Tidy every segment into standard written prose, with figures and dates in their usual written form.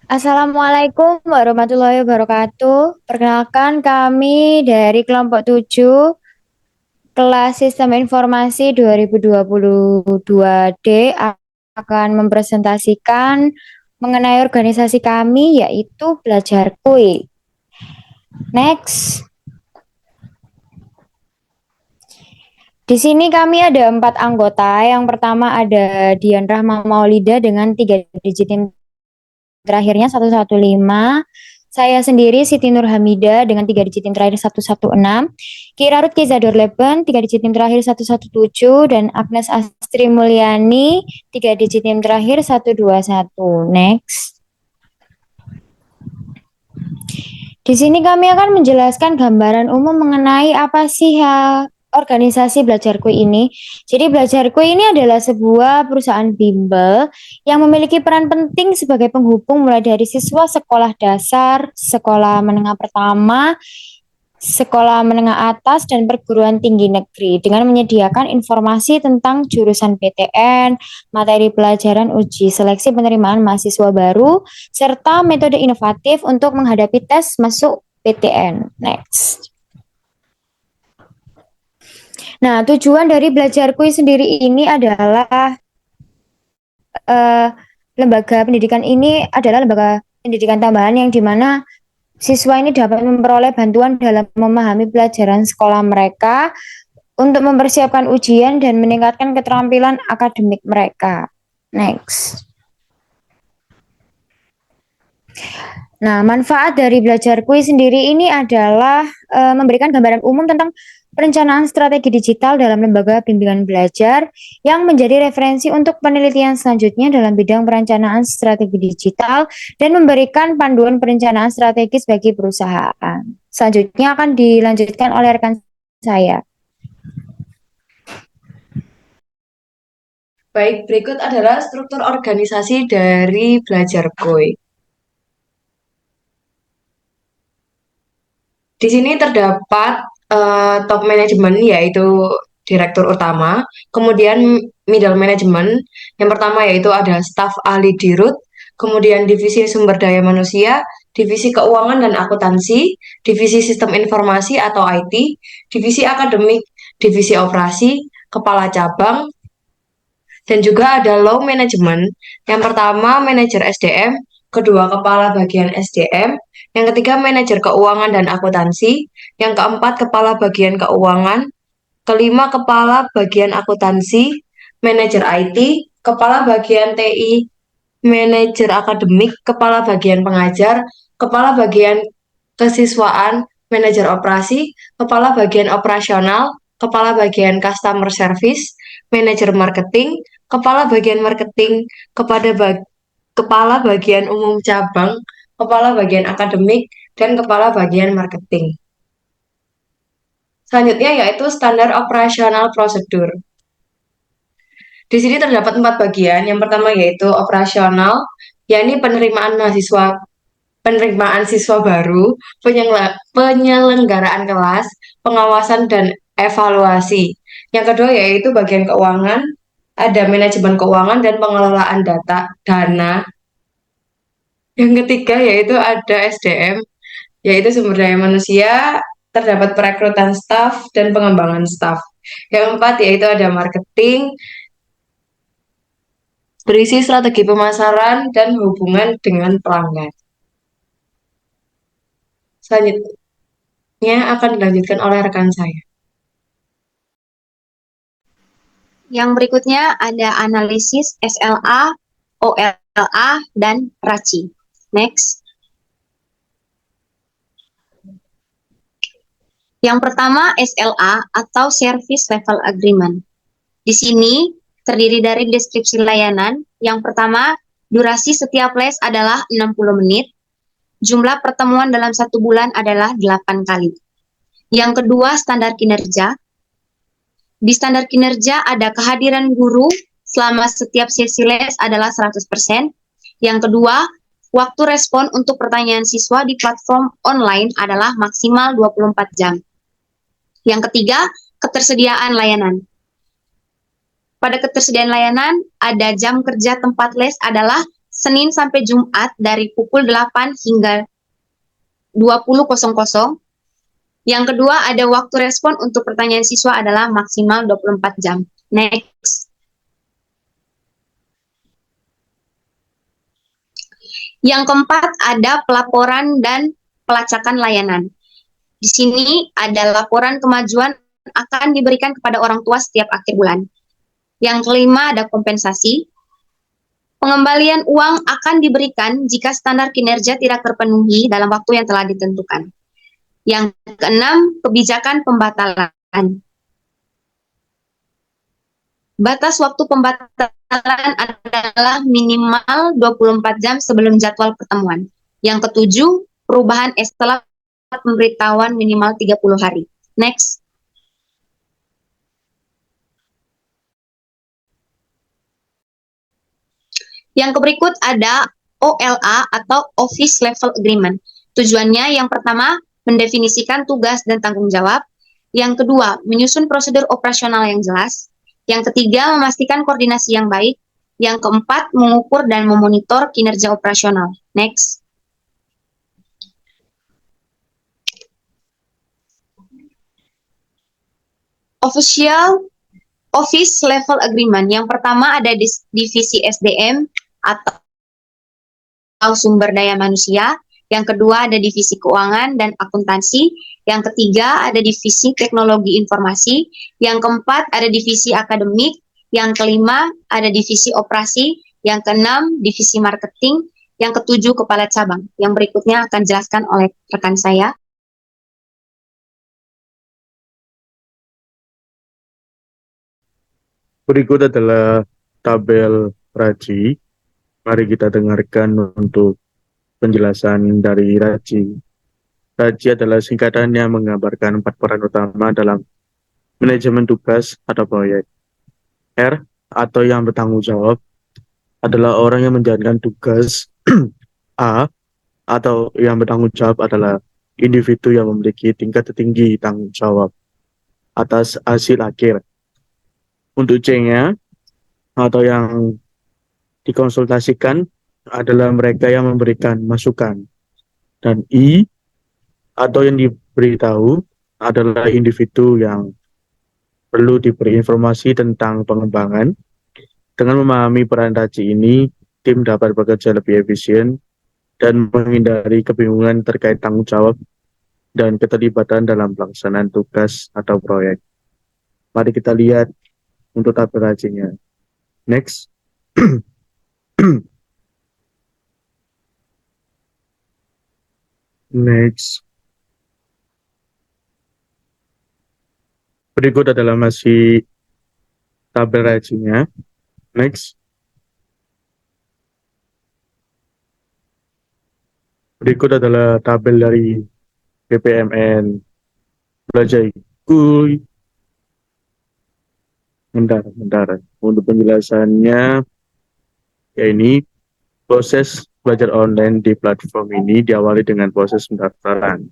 Assalamualaikum warahmatullahi wabarakatuh. Perkenalkan kami dari kelompok 7 kelas Sistem Informasi 2022D akan mempresentasikan mengenai organisasi kami yaitu Belajar Kui. Next. Di sini kami ada 4 anggota. Yang pertama ada Dian Rahma Maulida dengan 3 digit NIM terakhirnya 115. Saya sendiri Siti Nur Hamida dengan 3 digit NIM terakhir 116. Kira Ruth Kizador Leben 3 digit NIM terakhir 117 dan Agnes Astri Mulyani 3 digit NIM terakhir 121. Next. Di sini kami akan menjelaskan gambaran umum mengenai apa sih ya organisasi Belajarku ini. Jadi Belajarku ini adalah sebuah perusahaan bimbel yang memiliki peran penting sebagai penghubung mulai dari siswa sekolah dasar, sekolah menengah pertama, sekolah menengah atas, dan perguruan tinggi negeri dengan menyediakan informasi tentang jurusan PTN, materi pelajaran uji seleksi penerimaan mahasiswa baru, serta metode inovatif untuk menghadapi tes masuk PTN. Next. Nah, tujuan dari Belajarku sendiri ini adalah eh, lembaga pendidikan ini adalah lembaga pendidikan tambahan yang dimana siswa ini dapat memperoleh bantuan dalam memahami pelajaran sekolah mereka untuk mempersiapkan ujian dan meningkatkan keterampilan akademik mereka. Next. Nah, manfaat dari belajar kuis sendiri ini adalah memberikan gambaran umum tentang perencanaan strategi digital dalam lembaga bimbingan belajar yang menjadi referensi untuk penelitian selanjutnya dalam bidang perencanaan strategi digital dan memberikan panduan perencanaan strategis bagi perusahaan. Selanjutnya akan dilanjutkan oleh rekan saya. Baik, berikut adalah struktur organisasi dari Belajar Koi. Di sini terdapat top manajemen yaitu direktur utama, kemudian middle management. Yang pertama yaitu ada staf ahli dirut, kemudian divisi sumber daya manusia, divisi keuangan dan akuntansi, divisi sistem informasi atau IT, divisi akademik, divisi operasi, kepala cabang, dan juga ada low management. Yang pertama, manajer SDM, kedua, kepala bagian SDM, yang ketiga, manajer keuangan dan akuntansi, yang keempat, kepala bagian keuangan, kelima, kepala bagian akuntansi, manajer IT, kepala bagian TI, manajer akademik, kepala bagian pengajar, kepala bagian kesiswaan, manajer operasi, kepala bagian operasional, kepala bagian customer service, manajer marketing, kepala bagian marketing, kepala bagian umum cabang, kepala bagian akademik, dan kepala bagian marketing. Selanjutnya yaitu standar operasional prosedur. Di sini terdapat 4 bagian. Yang pertama yaitu operasional, yakni penerimaan siswa baru, penyelenggaraan kelas, pengawasan dan evaluasi. Yang kedua yaitu bagian keuangan, ada manajemen keuangan dan pengelolaan dana. Yang ketiga yaitu ada SDM, yaitu sumber daya manusia, terdapat perekrutan staf dan pengembangan staf. Yang keempat yaitu ada marketing, berisi strategi pemasaran dan hubungan dengan pelanggan. Selanjutnya akan dilanjutkan oleh rekan saya. Yang berikutnya ada analisis SLA, OLA, dan RACI. Next. Yang pertama SLA atau Service Level Agreement. Di sini terdiri dari deskripsi layanan. Yang pertama, durasi setiap les adalah 60 menit. Jumlah pertemuan dalam 1 bulan adalah 8 kali. Yang kedua, standar kinerja. Di standar kinerja ada kehadiran guru selama setiap sesi les adalah 100%. Yang kedua, waktu respon untuk pertanyaan siswa di platform online adalah maksimal 24 jam. Yang ketiga, ketersediaan layanan. Pada ketersediaan layanan, ada jam kerja tempat les adalah Senin sampai Jumat dari pukul 8 hingga 20.00. Yang kedua, ada waktu respon untuk pertanyaan siswa adalah maksimal 24 jam. Next. Yang keempat, ada pelaporan dan pelacakan layanan. Di sini ada laporan kemajuan akan diberikan kepada orang tua setiap akhir bulan. Yang kelima, ada kompensasi. Pengembalian uang akan diberikan jika standar kinerja tidak terpenuhi dalam waktu yang telah ditentukan. Yang keenam, kebijakan pembatalan. Batas waktu pembatalan adalah minimal 24 jam sebelum jadwal pertemuan. Yang ketujuh, perubahan setelah pemberitahuan minimal 30 hari. Next. Yang berikut ada OLA atau Office Level Agreement. Tujuannya yang pertama, mendefinisikan tugas dan tanggung jawab. Yang kedua, menyusun prosedur operasional yang jelas. Yang ketiga, memastikan koordinasi yang baik. Yang keempat, mengukur dan memonitor kinerja operasional. Next. Office Level Agreement. Yang pertama ada divisi SDM atau sumber daya manusia. Yang kedua ada divisi keuangan dan akuntansi. Yang ketiga ada divisi teknologi informasi. Yang keempat ada divisi akademik. Yang kelima ada divisi operasi. Yang keenam divisi marketing. Yang ketujuh kepala cabang. Yang berikutnya akan dijelaskan oleh rekan saya. Berikut adalah tabel Raji. Mari kita dengarkan untuk penjelasan dari Raji. Raji adalah singkatan yang menggambarkan 4 peran utama dalam manajemen tugas atau proyek. R atau yang bertanggung jawab adalah orang yang menjalankan tugas. A atau yang bertanggung jawab adalah individu yang memiliki tingkat tertinggi tanggung jawab atas hasil akhir. Untuk C-nya atau yang dikonsultasikan adalah mereka yang memberikan masukan. Dan I atau yang diberitahu adalah individu yang perlu diberi informasi tentang pengembangan. Dengan memahami peran Raji ini, tim dapat bekerja lebih efisien dan menghindari kebingungan terkait tanggung jawab dan keterlibatan dalam pelaksanaan tugas atau proyek. Mari kita lihat untuk tabel Rajinya. Next. Next. Berikut adalah masih tabel Rajinya. Next. Berikut adalah tabel dari BPMN Belajar Kuy. Bentar. Untuk penjelasannya, ya ini proses belajar online di platform ini diawali dengan proses pendaftaran.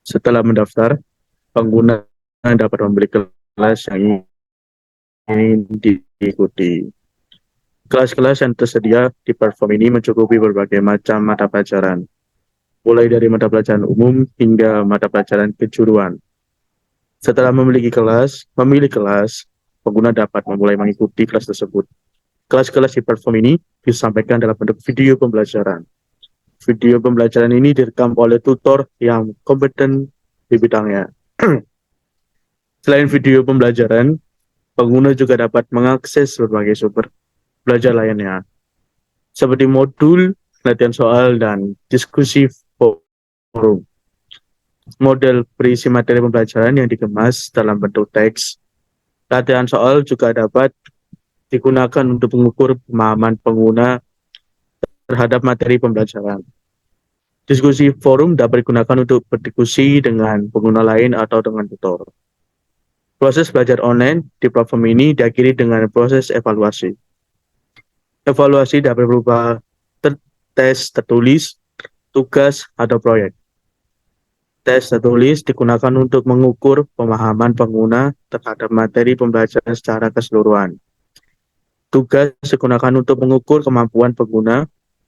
Setelah mendaftar, pengguna dapat membeli kelas yang ingin diikuti. Kelas-kelas yang tersedia di platform ini mencukupi berbagai macam mata pelajaran, mulai dari mata pelajaran umum hingga mata pelajaran kejuruan. Setelah memilih kelas, pengguna dapat memulai mengikuti kelas tersebut. Kelas-kelas di platform ini disampaikan dalam bentuk video pembelajaran. Video pembelajaran ini direkam oleh tutor yang kompeten di bidangnya. Selain video pembelajaran, pengguna juga dapat mengakses berbagai sumber belajar lainnya, seperti modul, latihan soal, dan diskusi forum. Model berisi materi pembelajaran yang dikemas dalam bentuk teks. Latihan soal juga dapat digunakan untuk mengukur pemahaman pengguna terhadap materi pembelajaran. Diskusi forum dapat digunakan untuk berdiskusi dengan pengguna lain atau dengan tutor. Proses belajar online di platform ini diakhiri dengan proses evaluasi. Evaluasi dapat berupa tes tertulis, tugas, atau proyek. Tes tertulis digunakan untuk mengukur pemahaman pengguna terhadap materi pembelajaran secara keseluruhan. Tugas digunakan untuk mengukur kemampuan pengguna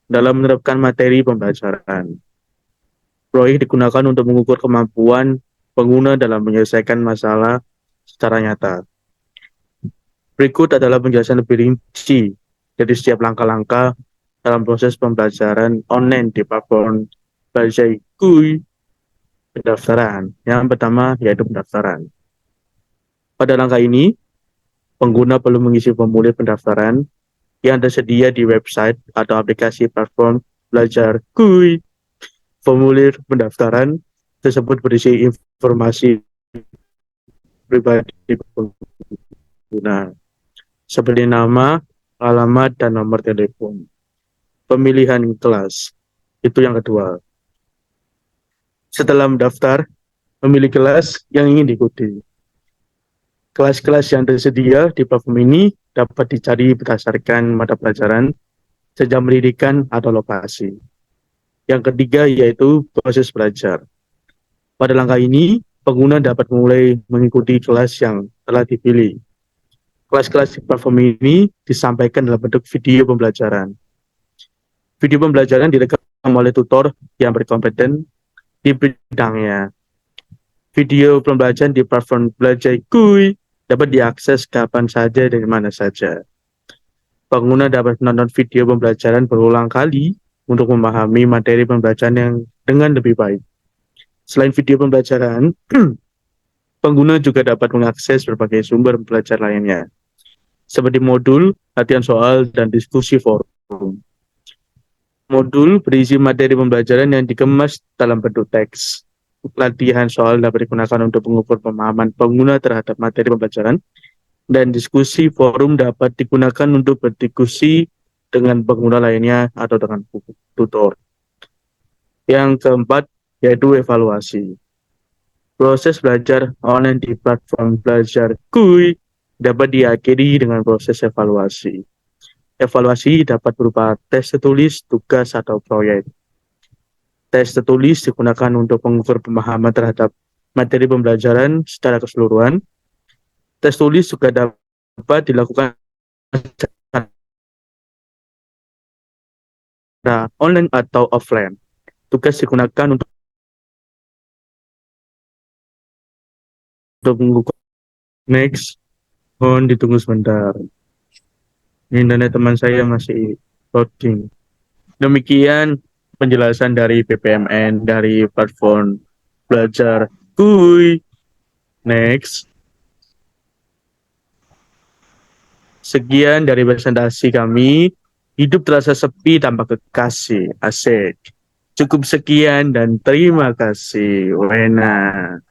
dalam menerapkan materi pembelajaran. Proyek digunakan untuk mengukur kemampuan pengguna dalam menyelesaikan masalah secara nyata. Berikut adalah penjelasan lebih rinci dari setiap langkah-langkah dalam proses pembelajaran online di platform Belajar Kui pendaftaran. Yang pertama yaitu pendaftaran. Pada langkah ini, pengguna perlu mengisi formulir pendaftaran yang tersedia di website atau aplikasi platform Belajar Kui. Formulir pendaftaran tersebut berisi informasi pribadi pengguna, seperti nama, alamat, dan nomor telepon. Pemilihan kelas, itu yang kedua. Setelah mendaftar, memilih kelas yang ingin diikuti. Kelas-kelas yang tersedia di platform ini dapat dicari berdasarkan mata pelajaran, jenjang pendidikan, atau lokasi. Yang ketiga yaitu proses belajar. Pada langkah ini, pengguna dapat mulai mengikuti kelas yang telah dipilih. Kelas-kelas di platform ini disampaikan dalam bentuk video pembelajaran. Video pembelajaran direkam oleh tutor yang berkompeten di bidangnya. Video pembelajaran di platform Belajar Kui dapat diakses kapan saja dan mana saja. Pengguna dapat menonton video pembelajaran berulang kali untuk memahami materi pembelajaran yang dengan lebih baik. Selain video pembelajaran, pengguna juga dapat mengakses berbagai sumber belajar lainnya, seperti modul, latihan soal, dan diskusi forum. Modul berisi materi pembelajaran yang dikemas dalam bentuk teks. Latihan soal dapat digunakan untuk mengukur pemahaman pengguna terhadap materi pembelajaran, dan diskusi forum dapat digunakan untuk berdiskusi dengan pengguna lainnya atau dengan tutor. Yang keempat, yaitu evaluasi. Proses belajar online di platform Belajar Kui dapat diakhiri dengan proses evaluasi. Evaluasi dapat berupa tes tertulis, tugas, atau proyek. Tes tertulis digunakan untuk mengukur pemahaman terhadap materi pembelajaran secara keseluruhan. Tes tulis juga dapat dilakukan secara online atau offline. Tugas digunakan untuk mengukur. Next, mohon ditunggu sebentar. Internet teman saya masih loading. Demikian penjelasan dari PPMN dari platform Belajar Kui. Next. Sekian dari presentasi kami. Hidup terasa sepi tanpa kekasih. Asik. Cukup sekian dan terima kasih. Wena.